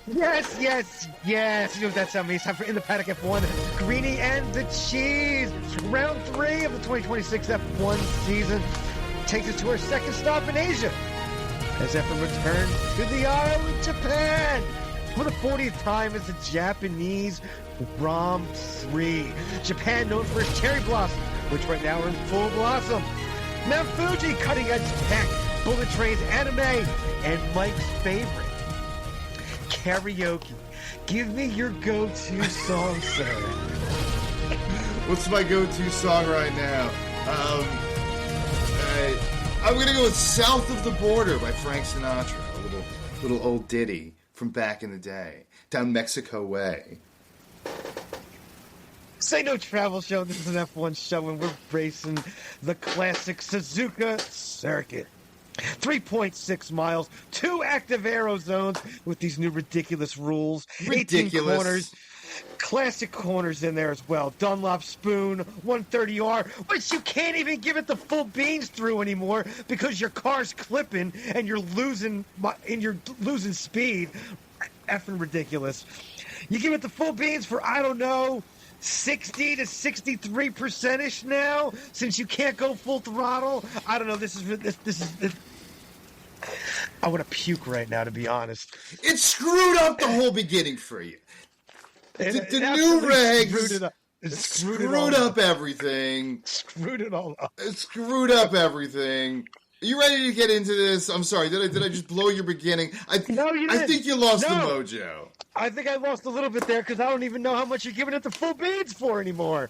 Yes, yes, yes. You know what that sound means. Time for In the Paddock F1. Greeny and the Cheese. Round 3 of the 2026 F1 season takes us to our second stop in Asia, as F1 returns to the Isle of Japan for the 40th time as the Japanese Grand Prix. Japan, known for its cherry blossom, which right now are in full blossom. Mount Fuji, cutting edge tech, bullet trains, anime, and Mike's favorite, karaoke. Give me your go-to song, sir. What's my go-to song right now? I'm gonna go with "South of the Border" by Frank Sinatra. A little old ditty from back in the day, down Mexico way. Say No Travel Show. This is an F1 show, and we're racing the classic Suzuka Circuit. 3.6 miles, 2 active aero zones with these new ridiculous rules. 18 corners, classic corners in there as well. Dunlop Spoon, 130R, which you can't even give it the full beans through anymore because your car's clipping and you're losing speed. Effing ridiculous. You give it the full beans for, I don't know, 60 to 63%ish now, since you can't go full throttle. I don't know. This is. I want to puke right now, to be honest. It screwed up the whole beginning for you. The new regs screwed up everything. Screwed it all up. It screwed up everything. Are you ready to get into this? I'm sorry. Did I just blow your beginning? No, you didn't. I think you lost the mojo. I think I lost a little bit there because I don't even know how much you're giving it the full beans for anymore.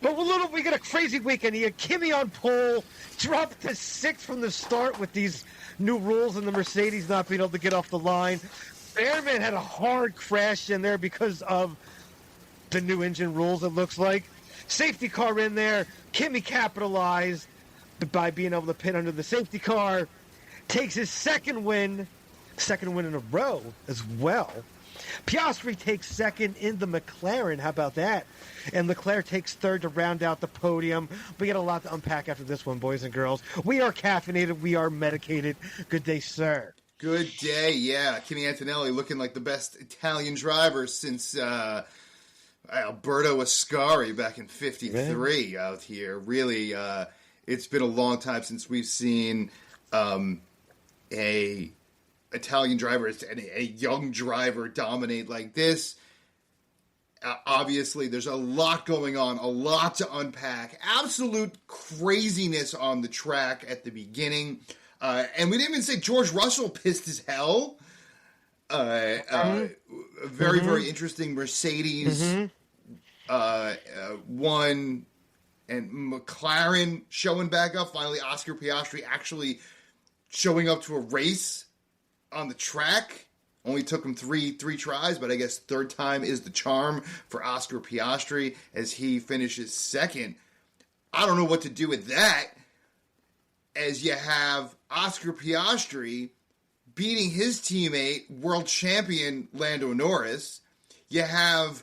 But we got a crazy weekend here. Kimi on pole, dropped to 6th from the start with these new rules and the Mercedes not being able to get off the line. Bearman had a hard crash in there because of the new engine rules, it looks like. Safety car in there. Kimi capitalized by being able to pit under the safety car. Takes his second win in a row as well. Piastri takes second in the McLaren. How about that? And Leclerc takes third to round out the podium. We got a lot to unpack after this one, boys and girls. We are caffeinated. We are medicated. Good day, sir. Good day, yeah. Kimi Antonelli looking like the best Italian driver since Alberto Ascari back in '53 out here. Really, it's been a long time since we've seen a Italian driver and a young driver dominate like this. Obviously, there's a lot going on, a lot to unpack. Absolute craziness on the track at the beginning. And we didn't even say George Russell pissed as hell. Very, very interesting. Mercedes won, and McLaren showing back up. Finally, Oscar Piastri actually showing up to a race on the track. Only took him three tries, but I guess third time is the charm for Oscar Piastri as he finishes second. I don't know what to do with that, as you have Oscar Piastri beating his teammate, world champion Lando Norris. You have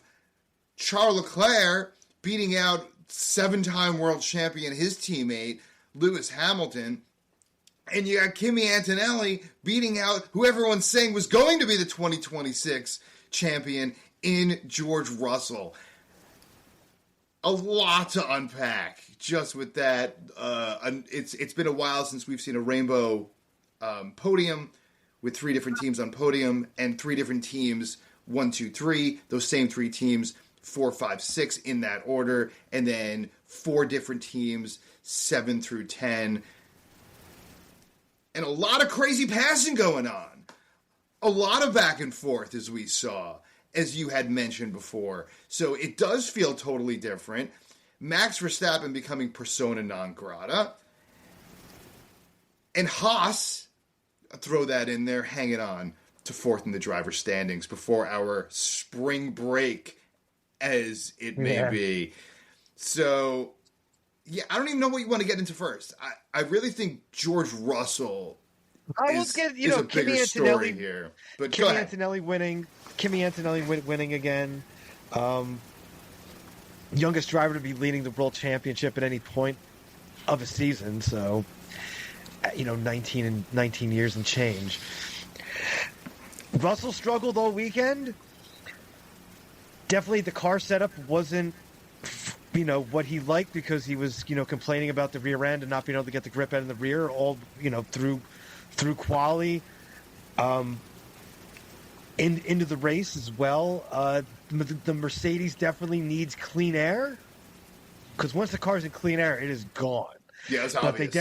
Charles Leclerc beating out 7-time world champion, his teammate, Lewis Hamilton. And you got Kimi Antonelli beating out who everyone's saying was going to be the 2026 champion in George Russell. A lot to unpack just with that. It's been a while since we've seen a rainbow podium with 3 different teams on podium and 3 different teams, 1, 2, 3. Those same 3 teams, 4, 5, 6 in that order. And then 4 different teams, 7 through 10. And a lot of crazy passing going on. A lot of back and forth, as we saw, as you had mentioned before. So it does feel totally different. Max Verstappen becoming persona non grata. And Haas, throw that in there, hanging on to 4th in the driver's standings before our spring break, as it may be. So, yeah, I don't even know what you want to get into first. I really think George Russell is a bigger story here. But Kimi Antonelli winning. Kimi Antonelli winning again. Youngest driver to be leading the world championship at any point of a season. So, 19 years and change. Russell struggled all weekend. Definitely the car setup wasn't, what he liked because he was, complaining about the rear end and not being able to get the grip end in the rear all, through quali, into the race as well. The Mercedes definitely needs clean air because once the car's in clean air, it is gone. Yeah, it's but obvious.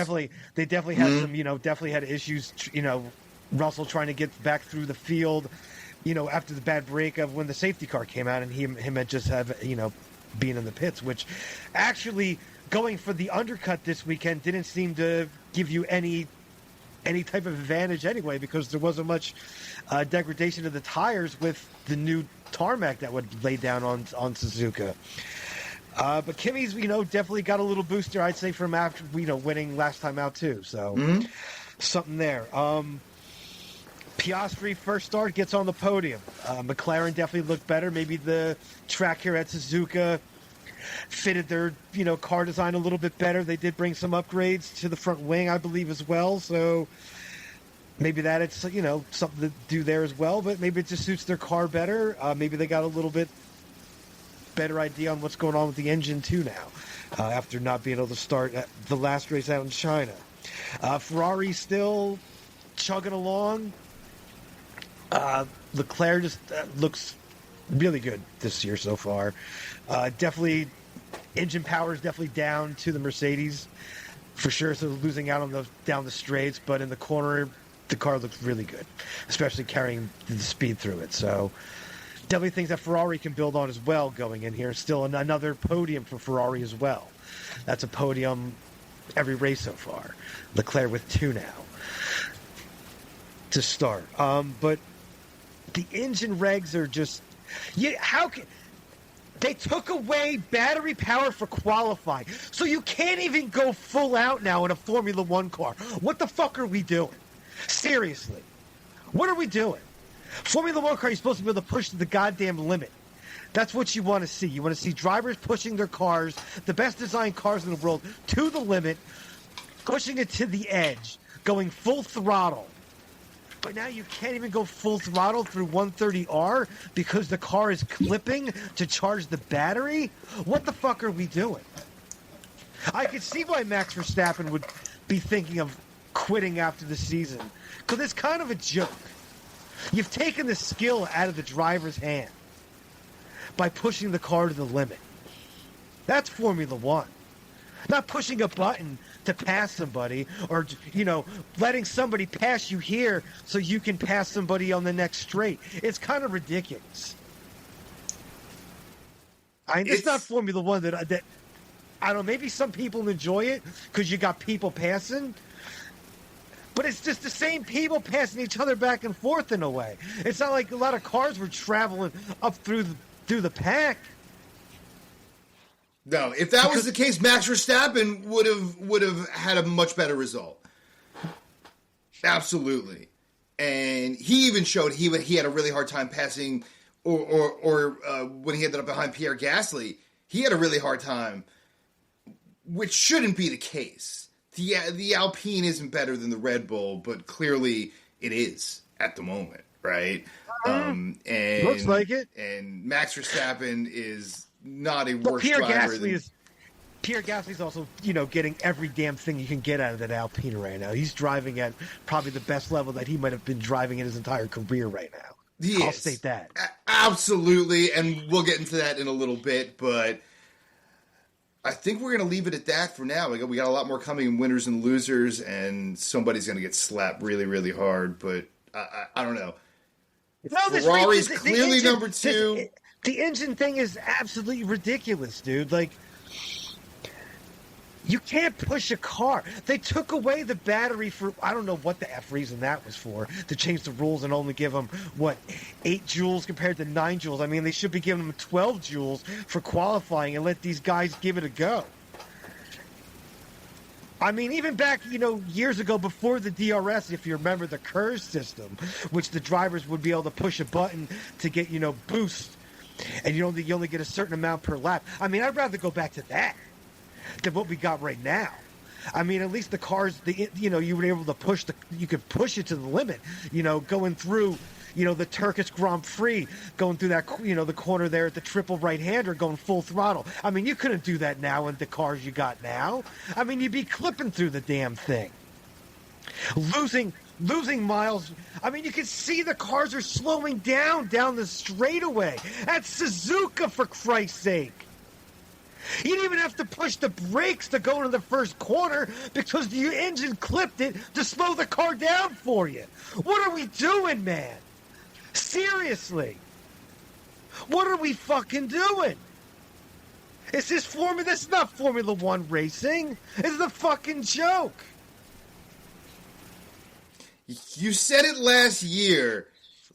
they definitely had some, definitely had issues, Russell trying to get back through the field, after the bad break of when the safety car came out and him had just being in the pits, which actually going for the undercut this weekend didn't seem to give you any type of advantage anyway because there wasn't much degradation of the tires with the new tarmac that would lay down on Suzuka. But Kimi's, definitely got a little booster, I'd say, from after, winning last time out too. So something there. Piastri first start gets on the podium. McLaren definitely looked better. Maybe the track here at Suzuka fitted their, car design a little bit better. They did bring some upgrades to the front wing, I believe, as well. So maybe that it's, something to do there as well. But maybe it just suits their car better. Maybe they got a little bit better idea on what's going on with the engine too now, after not being able to start at the last race out in China. Ferrari still chugging along. Leclerc just looks really good this year so far. Definitely, engine power is definitely down to the Mercedes for sure. So losing out on down the straights, but in the corner, the car looks really good, especially carrying the speed through it. So definitely things that Ferrari can build on as well going in here. Still another podium for Ferrari as well. That's a podium every race so far. Leclerc with 2 now to start. But the engine regs are just... They took away battery power for qualifying, so you can't even go full out now in a Formula One car. What the fuck are we doing? Seriously. What are we doing? Formula One car, you're supposed to be able to push to the goddamn limit. That's what you want to see. You want to see drivers pushing their cars, the best designed cars in the world, to the limit, pushing it to the edge, going full throttle. But now you can't even go full throttle through 130R because the car is clipping to charge the battery? What the fuck are we doing? I could see why Max Verstappen would be thinking of quitting after the season. Because it's kind of a joke. You've taken the skill out of the driver's hand by pushing the car to the limit. That's Formula One. Not pushing a button to pass somebody or, letting somebody pass you here so you can pass somebody on the next straight. It's kind of ridiculous. It's not Formula One that I don't know, maybe some people enjoy it because you got people passing, but it's just the same people passing each other back and forth in a way. It's not like a lot of cars were traveling up through the pack. No, if that was the case, Max Verstappen would have had a much better result. Absolutely, and he even showed he had a really hard time passing, or when he ended up behind Pierre Gasly, he had a really hard time, which shouldn't be the case. The Alpine isn't better than the Red Bull, but clearly it is at the moment, right? And looks like it. And Max Verstappen is not a worse driver than... Pierre Gasly's also, getting every damn thing you can get out of that Alpine right now. He's driving at probably the best level that he might have been driving in his entire career right now. I'll state that. Absolutely, and we'll get into that in a little bit, but I think we're going to leave it at that for now. We got a lot more coming in winners and losers, and somebody's going to get slapped really, really hard, but I don't know. No, Ferrari's clearly number 2. The engine thing is absolutely ridiculous, dude. Like, you can't push a car. They took away the battery for, I don't know what the F reason that was for, to change the rules and only give them, 8 joules compared to 9 joules. I mean, they should be giving them 12 joules for qualifying and let these guys give it a go. I mean, even back, years ago before the DRS, if you remember the KERS system, which the drivers would be able to push a button to get, boost. And you only get a certain amount per lap. I mean, I'd rather go back to that than what we got right now. I mean, at least the cars, you were able to you could push it to the limit, going through, the Turkish Grand Prix, going through that, the corner there at the triple right-hander, going full throttle. I mean, you couldn't do that now in the cars you got now. I mean, you'd be clipping through the damn thing. Losing miles. I mean, you can see the cars are slowing down the straightaway. That's Suzuka, for Christ's sake. You didn't even have to push the brakes to go into the first corner because the engine clipped it to slow the car down for you. What are we doing, man? Seriously. What are we fucking doing? This is not Formula One racing. It's a fucking joke. You said it last year.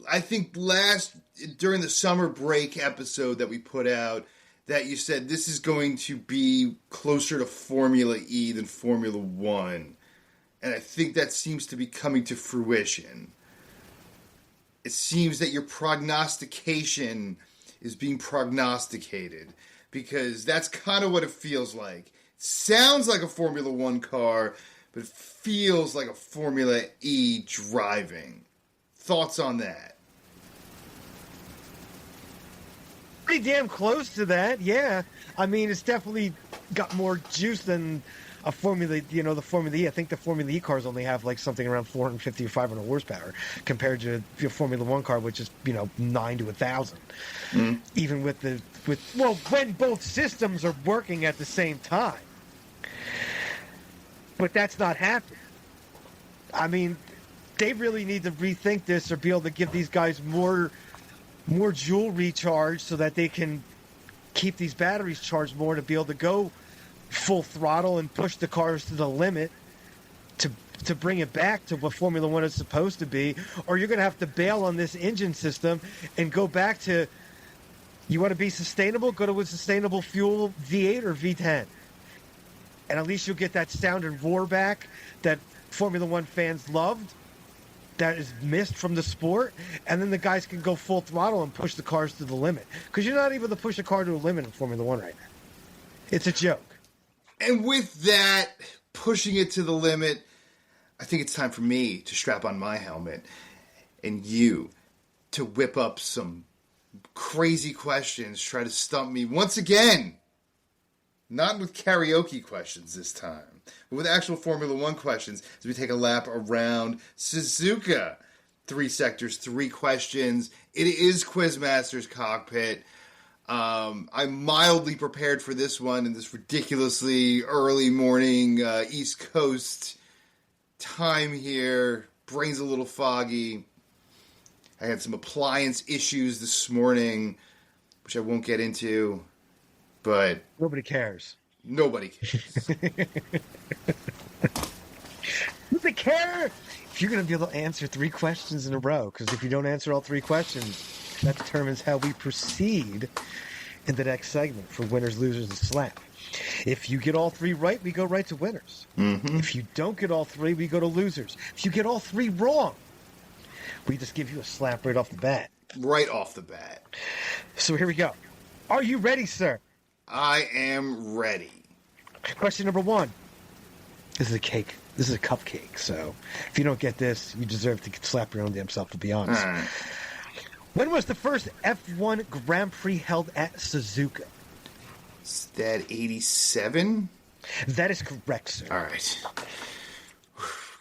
I think during the summer break episode that we put out, that you said this is going to be closer to Formula E than Formula One. And I think that seems to be coming to fruition. It seems that your prognostication is being prognosticated, because that's kind of what it feels like. It sounds like a Formula One car, but it feels like a Formula E driving. Thoughts on that? Pretty damn close to that, yeah. I mean, it's definitely got more juice than a Formula, the Formula E. I think the Formula E cars only have like something around 450 or 500 horsepower compared to your Formula One car, which is 9 to 1,000. Even when both systems are working at the same time. But that's not happening. I mean, they really need to rethink this or be able to give these guys more joule recharge so that they can keep these batteries charged more to be able to go full throttle and push the cars to the limit to bring it back to what Formula One is supposed to be. Or you're going to have to bail on this engine system and go back to, you want to be sustainable? Go to a sustainable fuel V8 or V10. And at least you'll get that sound and roar back that Formula One fans loved, that is missed from the sport, and then the guys can go full throttle and push the cars to the limit. Because you're not able to push a car to a limit in Formula One right now. It's a joke. And with that, pushing it to the limit, I think it's time for me to strap on my helmet and you to whip up some crazy questions, try to stump me once again. Not with karaoke questions this time, but with actual Formula One questions as we take a lap around Suzuka. 3 sectors, 3 questions. It is Quizmaster's cockpit. I'm mildly prepared for this one in this ridiculously early morning East Coast time here. Brain's a little foggy. I had some appliance issues this morning, which I won't get into. But nobody cares. Nobody cares. Does it care if you're going to be able to answer 3 questions in a row? Because if you don't answer all 3 questions, that determines how we proceed in the next segment for winners, losers, and slap. If you get all 3 right, we go right to winners. Mm-hmm. If you don't get all 3, we go to losers. If you get all 3 wrong, we just give you a slap right off the bat. Right off the bat. So here we go. Are you ready, sir? I am ready. Question number 1. This is a cake. This is a cupcake. So if you don't get this, you deserve to slap your own damn self, to be honest. When was the first F1 Grand Prix held at Suzuka? Is that 87? That is correct, sir. All right.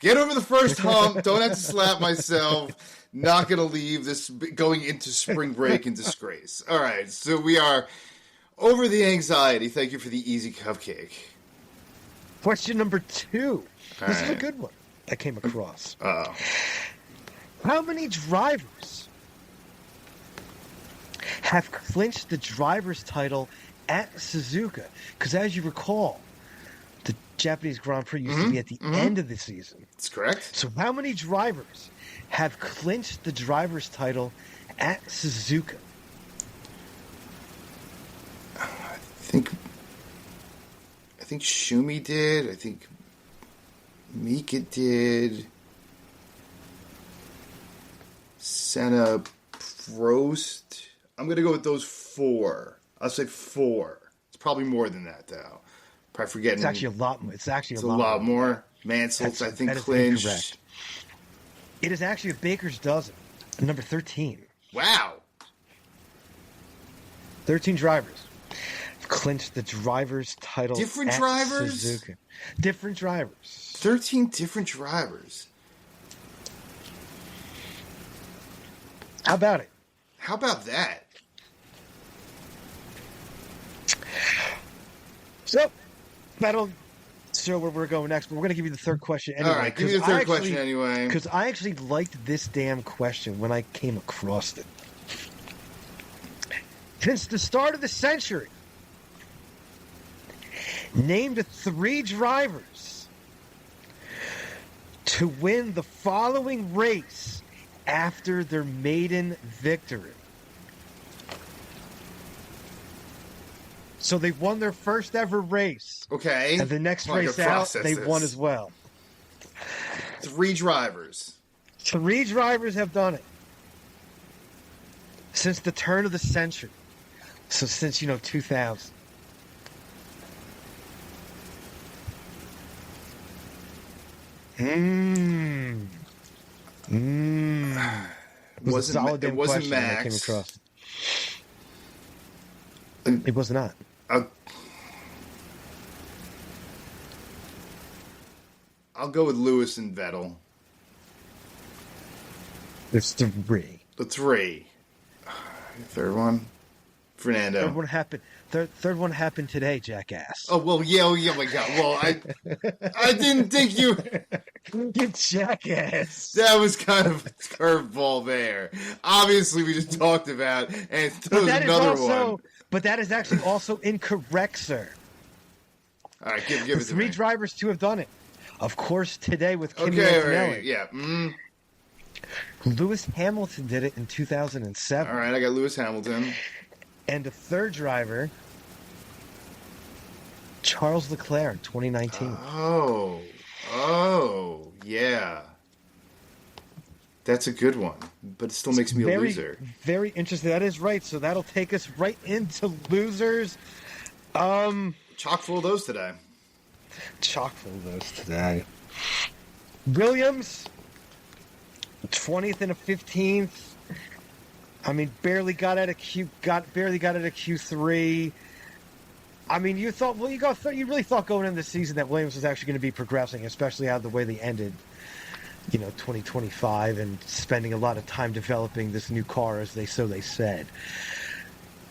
Get over the first hump. Don't have to slap myself. Not going to leave this going into spring break in disgrace. All right. So we are over the anxiety. Thank you for the easy cupcake. Question number 2. This is a good one I came across. How many drivers have clinched the driver's title at Suzuka? Because as you recall, the Japanese Grand Prix used to be at the end of the season. That's correct. So how many drivers have clinched the driver's title at Suzuka? I think Schumi did. I think Mika did. Senna, Prost. I'm going to go with those 4. I'll say 4. It's probably more than that, though. Probably forgetting. It's actually a lot more. It's a lot more. Mansell's, I think, clinched. It is actually a baker's dozen. Number 13. Wow. 13 drivers clinched the driver's title. Different at drivers? Suzuka. Different drivers. 13 different drivers. How about it? How about that? So, that'll show where we're going next, but we're going to give you the third question anyway. All right, give me the third question anyway. Because I actually liked this damn question when I came across it. Since the start of the century, named 3 drivers to win the following race after their maiden victory. So they won their first ever race. Okay. And the next race out, they won as well. 3 drivers. 3 drivers have done it. Since the turn of the century. So since, 2000. It was a solid damn question when I came across. It was not. I'll go with Lewis and Vettel. There's 3. The 3. Third one? Fernando. Third one happened. Third one happened today, jackass. Oh, well, yeah, my God. Well, I didn't think you... You jackass. That was kind of a curveball there. Obviously, we just talked about, and there was another one. But that is actually also incorrect, sir. All right, give it to me. 3 drivers to have done it. Of course, today with Kimi Antonelli. Right, yeah. Lewis Hamilton did it in 2007. All right, I got Lewis Hamilton. And the 3rd driver, Charles Leclerc, in 2019. Oh, yeah. That's a good one, but it still makes me a loser. Very interesting. That is right. So that'll take us right into losers. Chock full of those today. Chock full of those today. Williams, 20th and a 15th. I mean, barely got out of Q3. I mean, you really thought going into the season that Williams was actually going to be progressing, especially out of the way they ended, 2025 and spending a lot of time developing this new car, as they said.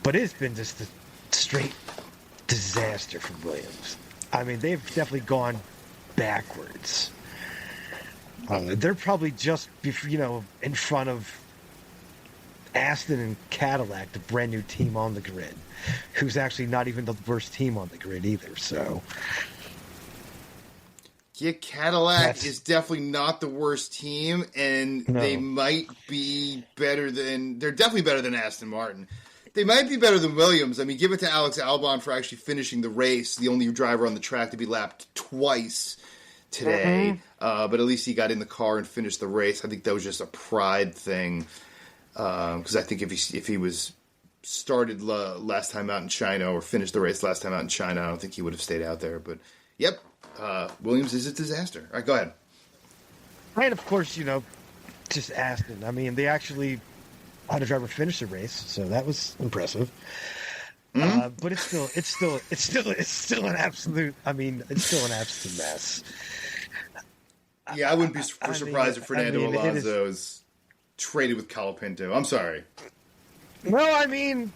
But it's been just a straight disaster for Williams. I mean, they've definitely gone backwards. They're probably just, in front of Aston and Cadillac, the brand new team on the grid, who's actually not even the worst team on the grid either. So, yeah, Cadillac is definitely not the worst team, and they might be better than. They're definitely better than Aston Martin. They might be better than Williams. I mean, give it to Alex Albon for actually finishing the race, the only driver on the track to be lapped twice today. But at least he got in the car and finished the race. I think that was just a pride thing. Because I think if he was started last time out in China or finished the race last time out in China, I don't think he would have stayed out there. But, yep, Williams is a disaster. All right, go ahead. And, of course, just Aston. I mean, they actually had a driver finish the race, so that was impressive. But it's still an absolute. I mean, it's still an absolute mess. Yeah, I wouldn't be surprised if Fernando Alonso is traded with Colapinto. I'm sorry. Well, I mean,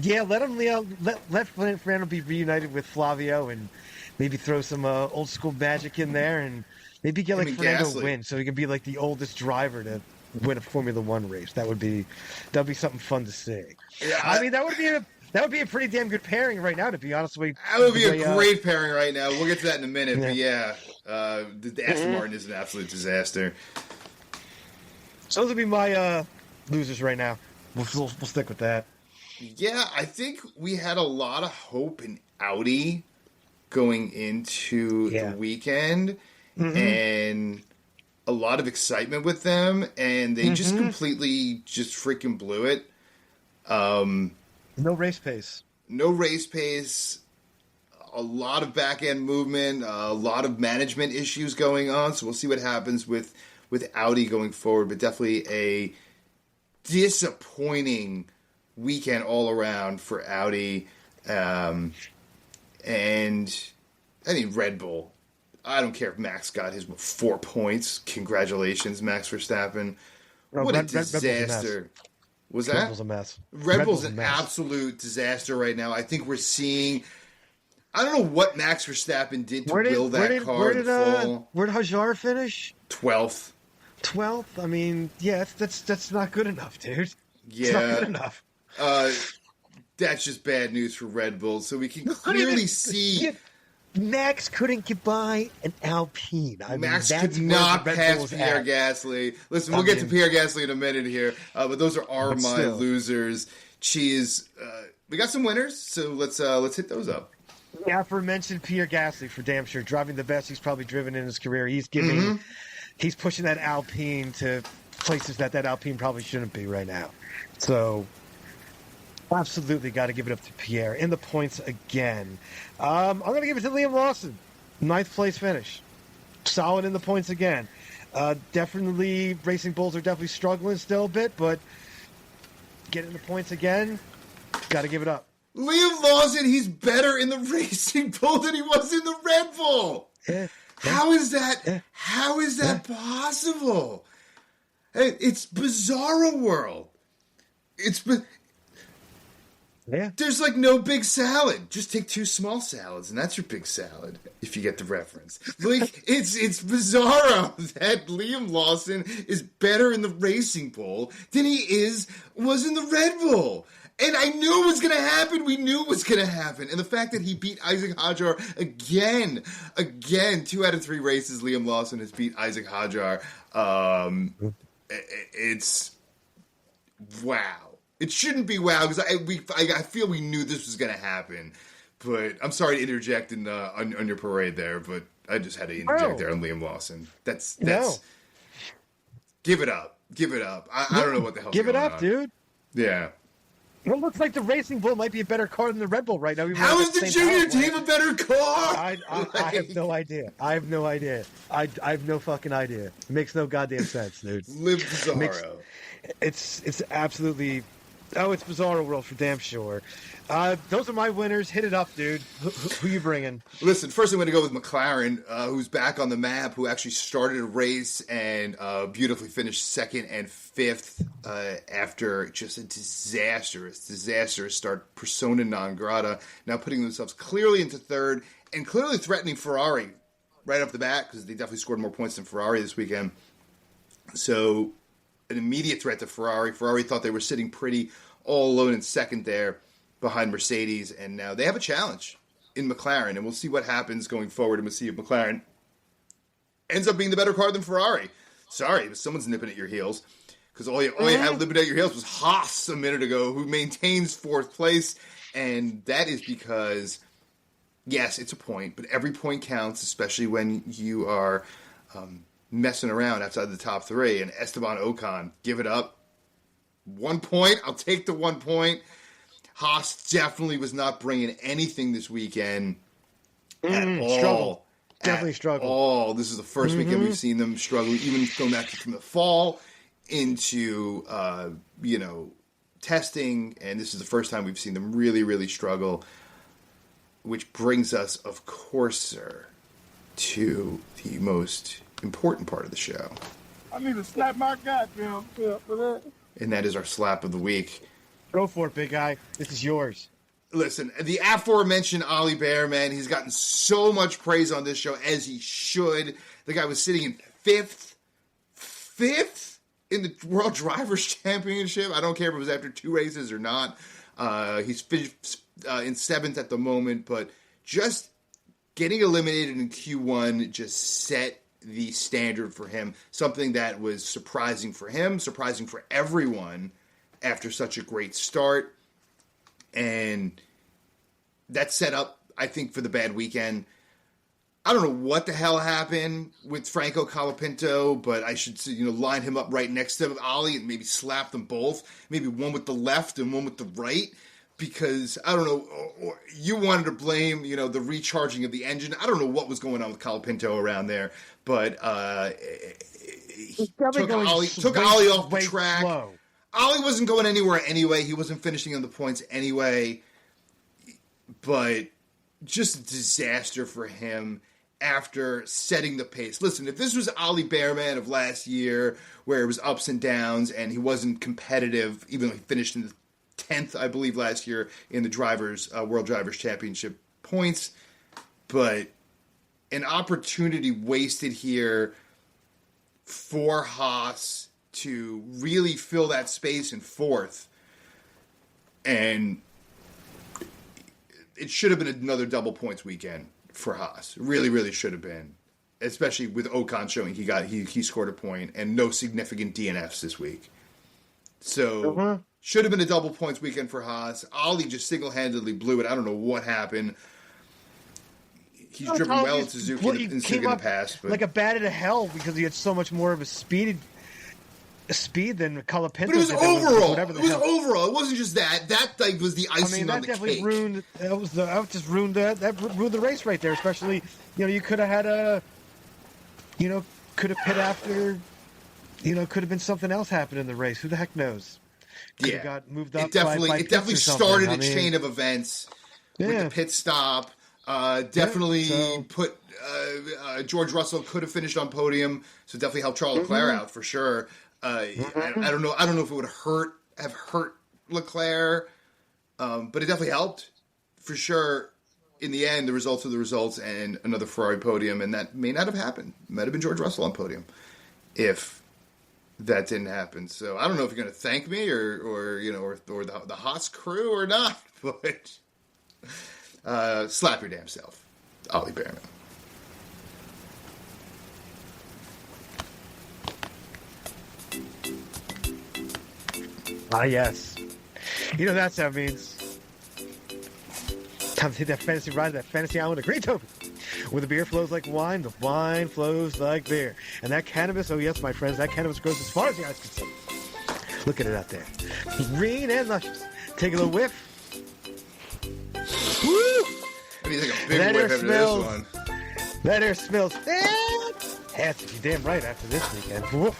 yeah, let Fernando be reunited with Flavio and maybe throw some old school magic in there and maybe get Fernando a win so he can be like the oldest driver to win a Formula One race. That'd be something fun to see. Yeah, I mean, that would be a pretty damn good pairing right now, to be honest with you. That would be a great pairing right now. We'll get to that in a minute. But yeah, the Aston Martin is an absolute disaster. So those would be my losers right now. We'll stick with that. Yeah, I think we had a lot of hope in Audi going into the weekend, and a lot of excitement with them, and they just completely freaking blew it. No race pace. No race pace. A lot of back end movement. A lot of management issues going on. So we'll see what happens with with Audi going forward, but definitely a disappointing weekend all around for Audi. And I mean, Red Bull. I don't care if Max got his 4 points. Congratulations, Max Verstappen. No, What a Red Bull's a disaster. Was that? Red Bull's a mess. Red Bull's a an mess. absolute disaster right now. I think we're seeing... I don't know what Max Verstappen did to will that car in the fall. Where did Hajar finish? 12th. 12th? I mean, yeah, that's not good enough, dude. Yeah. It's not good enough. That's just bad news for Red Bull. So we can clearly see... Max couldn't get by an Alpine. Max could not pass Pierre Gasly. Listen, we'll get to Pierre Gasly in a minute here, but those are my losers. Cheese. We got some winners, so let's hit those up. The aforementioned Pierre Gasly, for damn sure, driving the best he's probably driven in his career. He's giving, he's pushing that Alpine to places that Alpine probably shouldn't be right now. So, absolutely got to give it up to Pierre. In the points again. I'm going to give it to Liam Lawson. 9th place finish. Solid in the points again. Definitely, Racing Bulls are definitely struggling still a bit, but getting the points again, got to give it up. Liam Lawson, he's better in the Racing Bull than he was in the Red Bull. How is that? How is that possible? Hey, it's Bizarro World. There's like no big salad. Just take 2 small salads, and that's your big salad, if you get the reference. Like, it's bizarro that Liam Lawson is better in the Racing Bull than he was in the Red Bull. And I knew it was going to happen. We knew it was going to happen. And the fact that he beat Isaac Hadjar again, 2 out of 3 races, Liam Lawson has beat Isaac Hadjar. It's wow. It shouldn't be wow, because I feel we knew this was going to happen. But I'm sorry to interject on your parade there, but I just had to interject there on Liam Lawson. That's give it up. Give it up. I don't know what the hell. Give it up, dude. Yeah. Well, it looks like the Racing Bull might be a better car than the Red Bull right now. How is the junior team a better car? I have no idea. I have no fucking idea. It makes no goddamn sense, dude. Live Bizarro. It's absolutely... Oh, it's Bizarro World for damn sure. Those are my winners. Hit it up, dude. Who you bringing? Listen, first I'm going to go with McLaren, who's back on the map, who actually started a race and beautifully finished 2nd and 5th after just a disastrous start, persona non grata, now putting themselves clearly into 3rd and clearly threatening Ferrari right off the bat, because they definitely scored more points than Ferrari this weekend. So an immediate threat to Ferrari. Ferrari thought they were sitting pretty all alone in 2nd there behind Mercedes, and now they have a challenge in McLaren, and we'll see what happens going forward, and we'll see if McLaren ends up being the better car than Ferrari. Sorry, but someone's nipping at your heels, because all you had nipping at your heels was Haas a minute ago, who maintains 4th place, and that is because, yes, it's a point, but every point counts, especially when you are messing around outside the top 3, and Esteban Ocon, give it up. 1 point, I'll take the 1 point. Haas definitely was not bringing anything this weekend at all. Struggle. Definitely struggled. All. This is the first weekend we've seen them struggle, even going back from the fall into, testing, and this is the first time we've seen them really, really struggle, which brings us, of course, sir, to the most important part of the show. I need to slap my goddamn for that. And that is our slap of the week. Go for it, big guy. This is yours. Listen, the aforementioned Ollie Bear, man, he's gotten so much praise on this show, as he should. The guy was sitting in 5th in the World Drivers' Championship. I don't care if it was after 2 races or not. He's finished in 7th at the moment, but just getting eliminated in Q1 just set the standard for him. Something that was surprising for him, surprising for everyone after such a great start. And that set up, I think, for the bad weekend. I don't know what the hell happened with Franco Colapinto, but I should line him up right next to Ollie and maybe slap them both. Maybe one with the left and one with the right. Because, I don't know, you wanted to blame, the recharging of the engine. I don't know what was going on with Colapinto around there. But He's definitely took Ollie off the way track. slow. Ollie wasn't going anywhere anyway. He wasn't finishing on the points anyway. But just a disaster for him after setting the pace. Listen, if this was Ollie Bearman of last year, where it was ups and downs and he wasn't competitive, even though he finished in the 10th, I believe, last year in the World Drivers' Championship points. But an opportunity wasted here for Haas to really fill that space in fourth. And it should have been another double points weekend for Haas. It really, really should have been. Especially with Ocon showing he scored a point and no significant DNFs this week. So should have been a double points weekend for Haas. Ollie just single-handedly blew it. I don't know what happened. He's driven well in Suzuka in the past. But like a bat out of hell because he had so much more of a speed than Colapinto. But it was overall. Overall. It wasn't just that. That was the icing on the cake. That ruined the race right there. Especially, you could have had could have pit after. Could have been something else happened in the race. Who the heck knows? Could have got moved up. It definitely started a chain of events with the pit stop. Put George Russell could have finished on podium, so definitely helped Charles Leclerc out for sure. I don't know if it would have hurt Leclerc, but it definitely helped for sure. In the end, the results are the results, and another Ferrari podium, and that may not have happened. It might have been George Russell on podium if that didn't happen. So I don't know if you're going to thank me or the Haas crew or not, but. Slap your damn self, Ollie Bearman. Ah, yes. That's how it means. Time to hit that fantasy ride, that fantasy island of green tofu. Where the beer flows like wine, the wine flows like beer. And that cannabis, oh yes, my friends, that cannabis grows as far as the eyes can see. Look at it out there. Green and luscious. Take a little whiff. Woo! I need to take a big whiff after this one. That air smells fantastic. You're damn right after this weekend. Woof.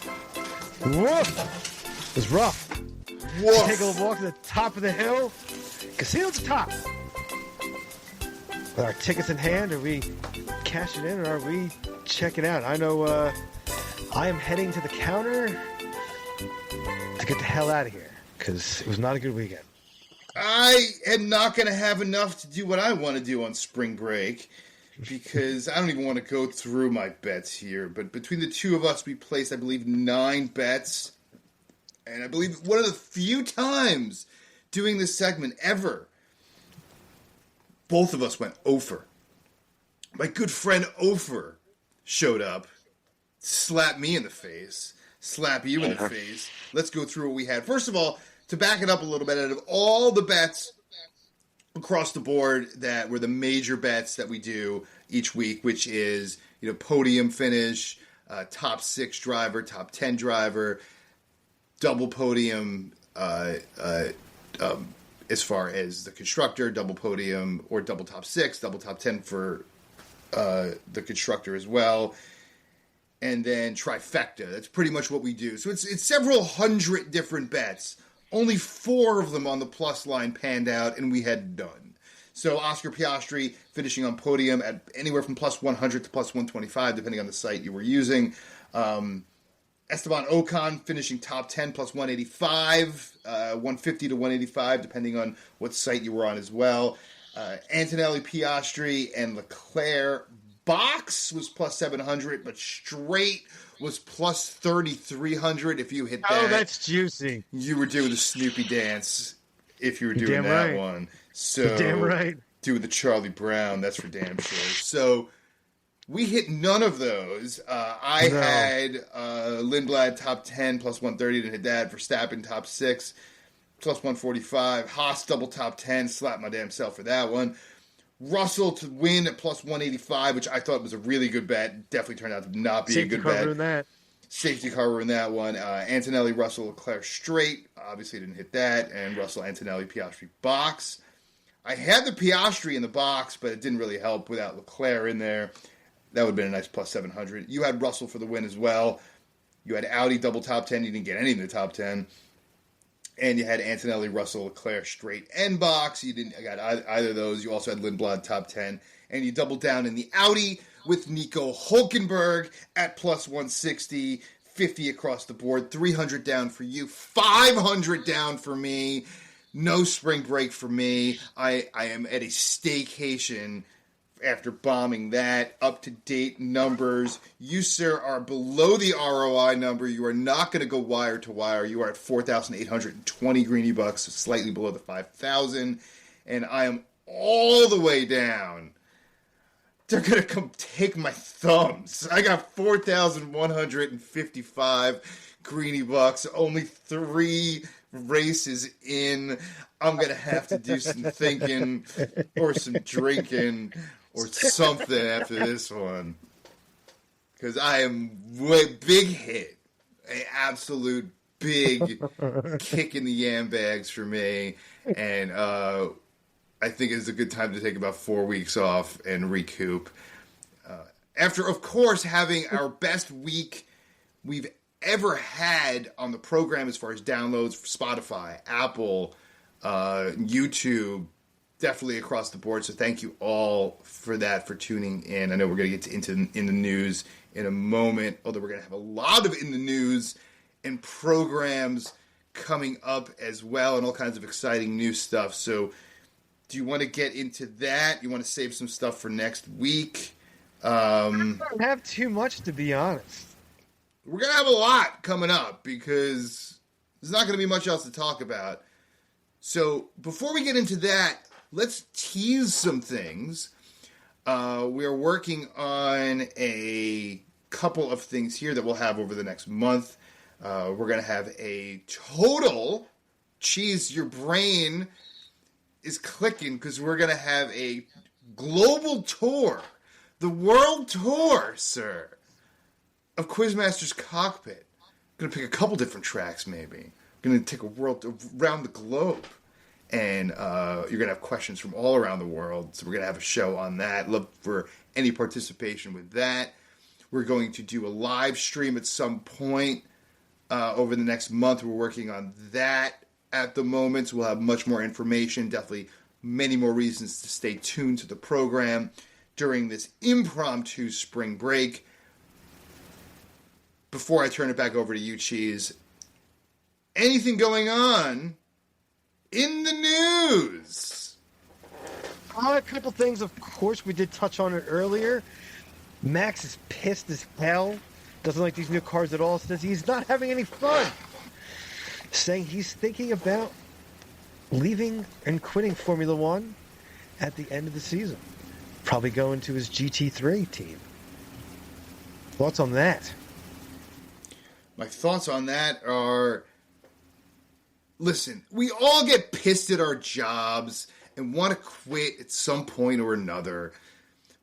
Woof. It was rough. Woof. Take a little walk to the top of the hill. Casino at the top. With our tickets in hand, are we cashing in or are we checking out? I know I am heading to the counter to get the hell out of here because it was not a good weekend. I am not going to have enough to do what I want to do on spring break because I don't even want to go through my bets here. But between the two of us, we placed, I believe, 9 bets. And I believe one of the few times doing this segment ever, both of us went over. My good friend Ofer showed up, slapped me in the face, slap you in the face. Let's go through what we had. First of all, to back it up a little bit, out of all the bets across the board that were the major bets that we do each week, which is, podium finish, top 6 driver, top 10 driver, double podium as far as the constructor, double podium or double top 6, double top 10 for the constructor as well, and then trifecta. That's pretty much what we do. So it's several hundred different bets. Only 4 of them on the plus line panned out, and we had none. So Oscar Piastri finishing on podium at anywhere from plus 100 to plus 125, depending on the site you were using. Esteban Ocon finishing top 10 plus 185, 150 to 185, depending on what site you were on as well. Antonelli, Piastri, and Leclerc. Box was plus 700, but straight was plus 3,300 if you hit that. Oh, that's juicy. You were doing the Snoopy dance if you were doing that one. So you're damn right. Doing the Charlie Brown, that's for damn sure. So we hit none of those. I had Lindblad top 10 plus 130, didn't hit that. Verstappen top 6 plus 145. Haas double top 10, slapped my damn self for that one. Russell to win at plus 185, which I thought was a really good bet. Definitely turned out to not be a good bet. Safety car in that one. Antonelli, Russell, Leclerc straight. Obviously didn't hit that. And Russell, Antonelli, Piastri box. I had the Piastri in the box, but it didn't really help without Leclerc in there. That would have been a nice plus 700. You had Russell for the win as well. You had Audi double top 10. You didn't get any in the top 10. And you had Antonelli, Russell, Leclerc, straight and box. You didn't got either of those. You also had Lindblad top 10. And you doubled down in the Audi with Nico Hulkenberg at plus 160, 50 across the board, 300 down for you, 500 down for me. No spring break for me. I am at a staycation after bombing that. Up-to-date numbers. You, sir, are below the ROI number. You are not going to go wire to wire. You are at 4,820 greeny bucks, slightly below the 5,000. And I am all the way down. They're going to come take my thumbs. I got 4,155 greeny bucks. Only 3 races in. I'm going to have to do some thinking or some drinking or something after this one. Because I am big hit. An absolute big kick in the yam bags for me. And I think it's a good time to take about 4 weeks off and recoup. After, of course, having our best week we've ever had on the program as far as downloads for Spotify, Apple, YouTube, definitely across the board. So thank you all for that, for tuning in. I know we're going to get into in the news in a moment, although we're going to have a lot of in the news and programs coming up as well and all kinds of exciting new stuff. So do you want to get into that? You want to save some stuff for next week? I don't have too much, to be honest. We're going to have a lot coming up because there's not going to be much else to talk about. So before we get into that, let's tease some things. We are working on a couple of things here that we'll have over the next month. We're going to have a total, cheese, your brain is clicking because we're going to have a global tour, the world tour, sir, of Quizmaster's Cockpit. I'm going to pick a couple different tracks, maybe. I'm going to take a world around the globe. And you're going to have questions from all around the world. So we're going to have a show on that. Look for any participation with that. We're going to do a live stream at some point over the next month. We're working on that at the moment. So we'll have much more information. Definitely many more reasons to stay tuned to the program during this impromptu spring break. Before I turn it back over to you, Cheese, anything going on in the news? A couple things, of course, we did touch on it earlier. Max is pissed as hell. Doesn't like these new cars at all. Says he's not having any fun. Saying he's thinking about leaving and quitting Formula One at the end of the season. Probably going to his GT3 team. Thoughts on that? My thoughts on that are, listen, we all get pissed at our jobs and want to quit at some point or another.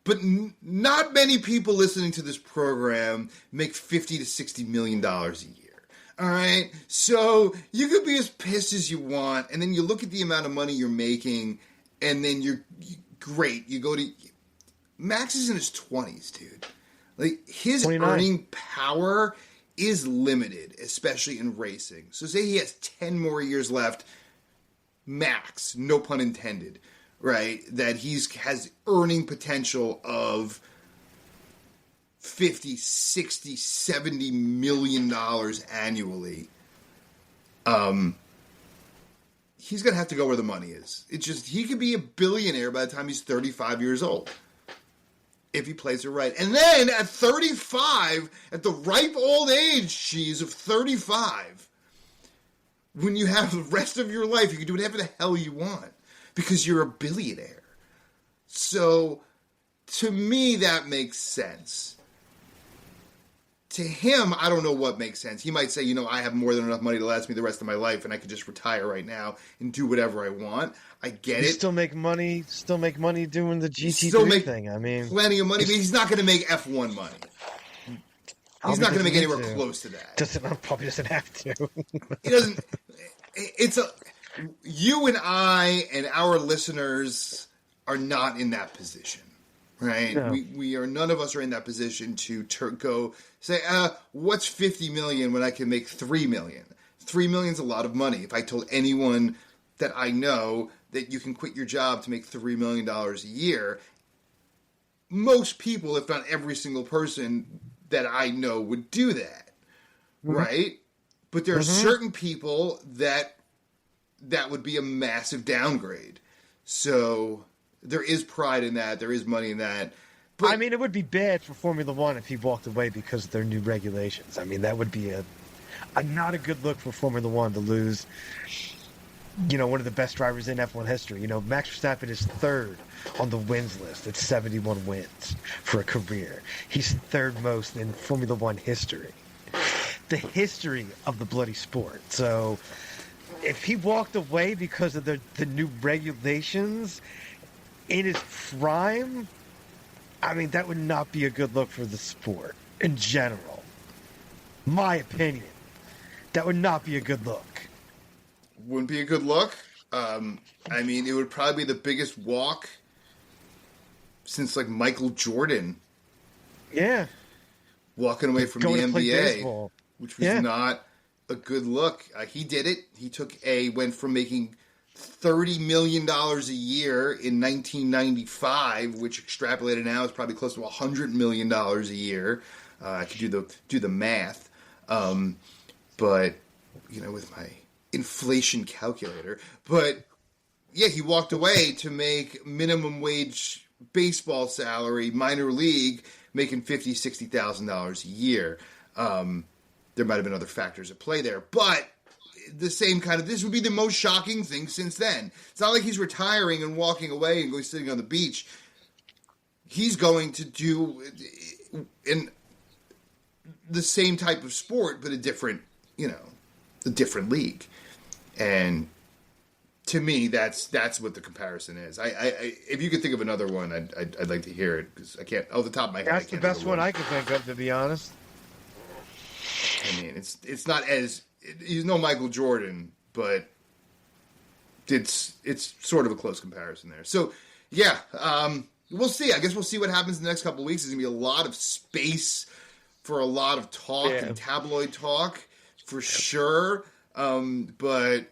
But not many people listening to this program make $50 to $60 million a year. All right? So you could be as pissed as you want, and then you look at the amount of money you're making, and then you're great. You go to Max is in his 20s, dude. Like, his 29. earning power is limited, especially in racing. So say he has 10 more years left, max, no pun intended, right? That has earning potential of 50, 60, 70 million dollars annually. He's going to have to go where the money is. It's just, he could be a billionaire by the time he's 35 years old, if he plays it right. And then at 35, at the ripe old age, Cheese, of 35, when you have the rest of your life, you can do whatever the hell you want because you're a billionaire. So, to me, that makes sense. To him, I don't know what makes sense. He might say, you know, I have more than enough money to last me the rest of my life and I could just retire right now and do whatever I want. I get it. Still make money doing the GT3 thing. I mean, plenty of money, but he's not going to make F1 money. He's not going to make anywhere close to that. Probably doesn't have to. He doesn't. You and I and our listeners are not in that position. right? No. We are, none of us are in that position to go say, what's 50 million when I can make 3 million? 3 million is a lot of money. If I told anyone that I know that you can quit your job to make $3 million a year, most people, if not every single person that I know, would do that, right? But there are certain people that would be a massive downgrade. So there is pride in that. There is money in that. But, I mean, it would be bad for Formula One if he walked away because of their new regulations. I mean, that would be not a good look for Formula One to lose, one of the best drivers in F1 history. Max Verstappen is third on the wins list at 71 wins for a career. He's third most in Formula One history. The history of the bloody sport. So if he walked away because of the new regulations in his prime, I mean, that would not be a good look for the sport in general. My opinion. That would not be a good look. Wouldn't be a good look. I mean, it would probably be the biggest walk since, like, Michael Jordan. Yeah. Walking away from Going the to play NBA, baseball. which was not a good look. He did it. He went from making $30 million a year in 1995, which extrapolated now is probably close to $100 million a year. I could do the math. But, with my inflation calculator. But, yeah, he walked away to make minimum wage baseball salary, minor league, making $50,000, $60,000 a year. There might have been other factors at play there. But the same this would be the most shocking thing since then. It's not like he's retiring and walking away and going sitting on the beach. He's going to do in the same type of sport, but a different league. And to me, that's what the comparison is. I if you could think of another one, I'd like to hear it, because I can't, off the top of my head. That's the best one I can think of, to be honest. I mean, it's not as, he's no Michael Jordan, but it's sort of a close comparison there. So yeah, we'll see. I guess we'll see what happens in the next couple of weeks. There's gonna be a lot of space for a lot of talk and tabloid talk for sure. But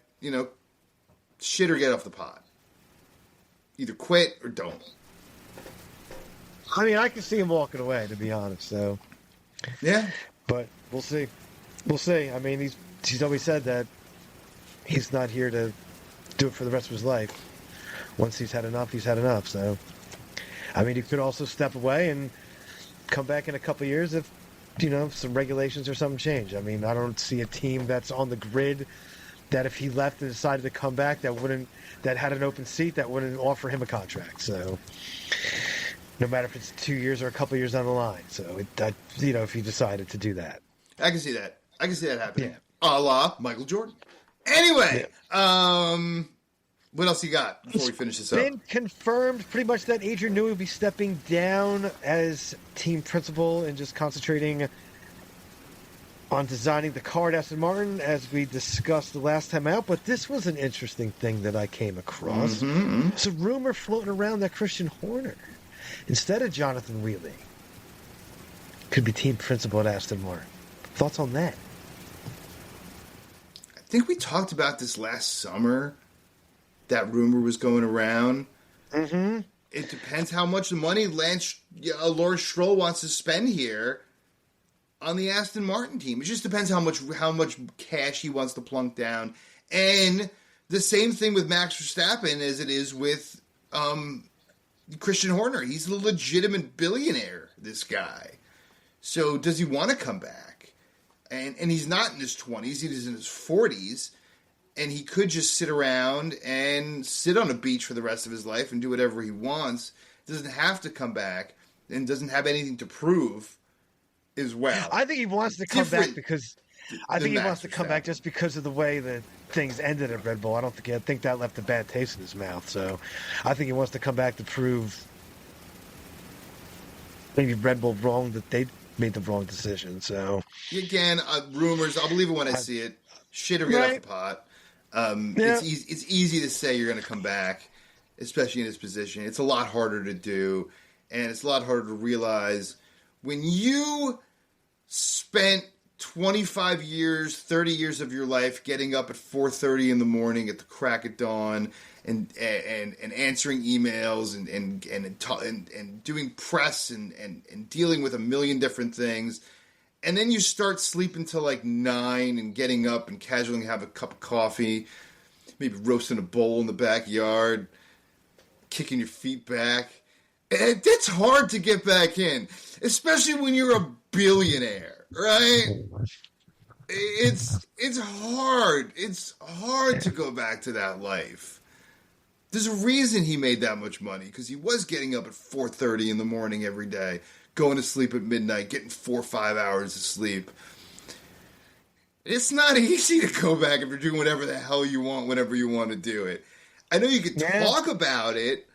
shit or get off the pot. Either quit or don't. I mean, I can see him walking away, to be honest. So yeah, but we'll see. We'll see. I mean, he's always said that he's not here to do it for the rest of his life. Once he's had enough, he's had enough. So, I mean, he could also step away and come back in a couple of years if, some regulations or something change. I mean, I don't see a team that's on the grid that if he left and decided to come back that had an open seat, that wouldn't offer him a contract. So, no matter if it's 2 years or a couple of years down the line. So, if he decided to do that. I can see that. I can see that happening. Yeah. A la Michael Jordan. Anyway, what else you got before we finish this up? It's been confirmed pretty much that Adrian Newey will be stepping down as team principal and just concentrating on designing the car at Aston Martin, as we discussed the last time out. But this was an interesting thing that I came across. There's a rumor floating around that Christian Horner, instead of Jonathan Wheatley, could be team principal at Aston Martin. Thoughts on that? I think we talked about this last summer. That rumor was going around. Mm-hmm. It depends how much money Lawrence Stroll wants to spend here on the Aston Martin team. It just depends how much cash he wants to plunk down. And the same thing with Max Verstappen as it is with Christian Horner. He's a legitimate billionaire, this guy. So does he want to come back? And he's not in his 20s. He's in his 40s. And he could just sit around and sit on a beach for the rest of his life and do whatever he wants. Doesn't have to come back and doesn't have anything to prove as well. I think he wants to come back because just because of the way that things ended at Red Bull. I think that left a bad taste in his mouth. So I think he wants to come back to prove maybe Red Bull wrong, that they made the wrong decision. So again, rumors. I'll believe it when I see it. Shit or get off the pot. It's easy to say you're going to come back, especially in his position. It's a lot harder to do. and it's a lot harder to realize when you spent 25 years, 30 years of your life getting up at 4:30 in the morning at the crack of dawn and answering emails and doing press and dealing with a million different things. And then you start sleeping till like 9 and getting up and casually have a cup of coffee, maybe roasting a bowl in the backyard, kicking your feet back. And it's hard to get back in, especially when you're a billionaire, right? It's hard. It's hard to go back to that life. There's a reason he made that much money, because he was getting up at 4:30 in the morning every day, going to sleep at midnight, getting 4 or 5 hours of sleep. It's not easy to go back if you're doing whatever the hell you want, whenever you want to do it. I know you could talk about it,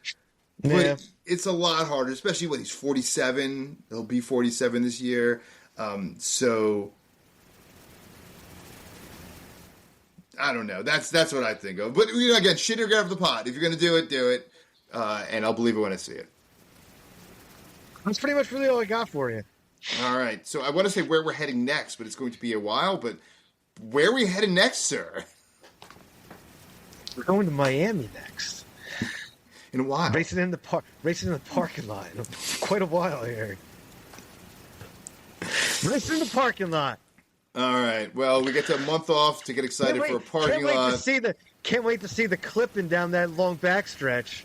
but it's a lot harder, especially when he's 47. He'll be 47 this year. So I don't know. That's what I think of. But again, shit or get off the pot. If you're going to do it. And I'll believe it when I see it. That's pretty much really all I got for you. All right. So I want to say where we're heading next, but it's going to be a while. But where are we heading next, sir? We're going to Miami next. In a while. Racing in the parking lot. Quite a while here. Racing in the parking lot. All right. Well, we get to a month off to get excited for a parking lot. Can't wait to see the clipping down that long backstretch.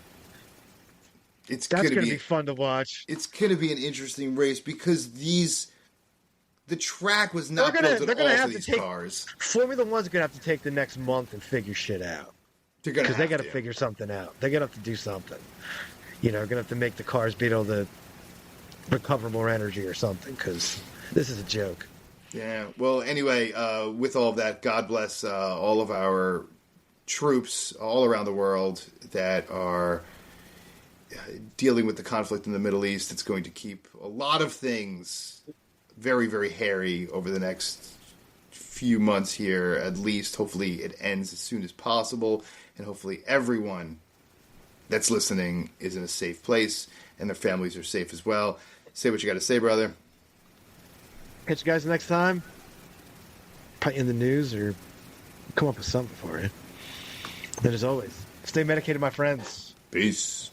That's going to be fun to watch. It's going to be an interesting race because the track was not built at all for these cars. Formula One's going to have to take the next month and figure shit out. Because they got to figure something out. They're going to have to do something. Going to have to make the cars be able to recover more energy or something, because this is a joke. Yeah. Well, anyway, with all of that, God bless all of our troops all around the world that are dealing with the conflict in the Middle East. It's going to keep a lot of things very, very hairy over the next few months here, at least. Hopefully it ends as soon as possible, and hopefully everyone that's listening is in a safe place and their families are safe as well. Say what you got to say, brother. Catch you guys next time. Put you in the news or come up with something for you. And as always, stay medicated, my friends. Peace.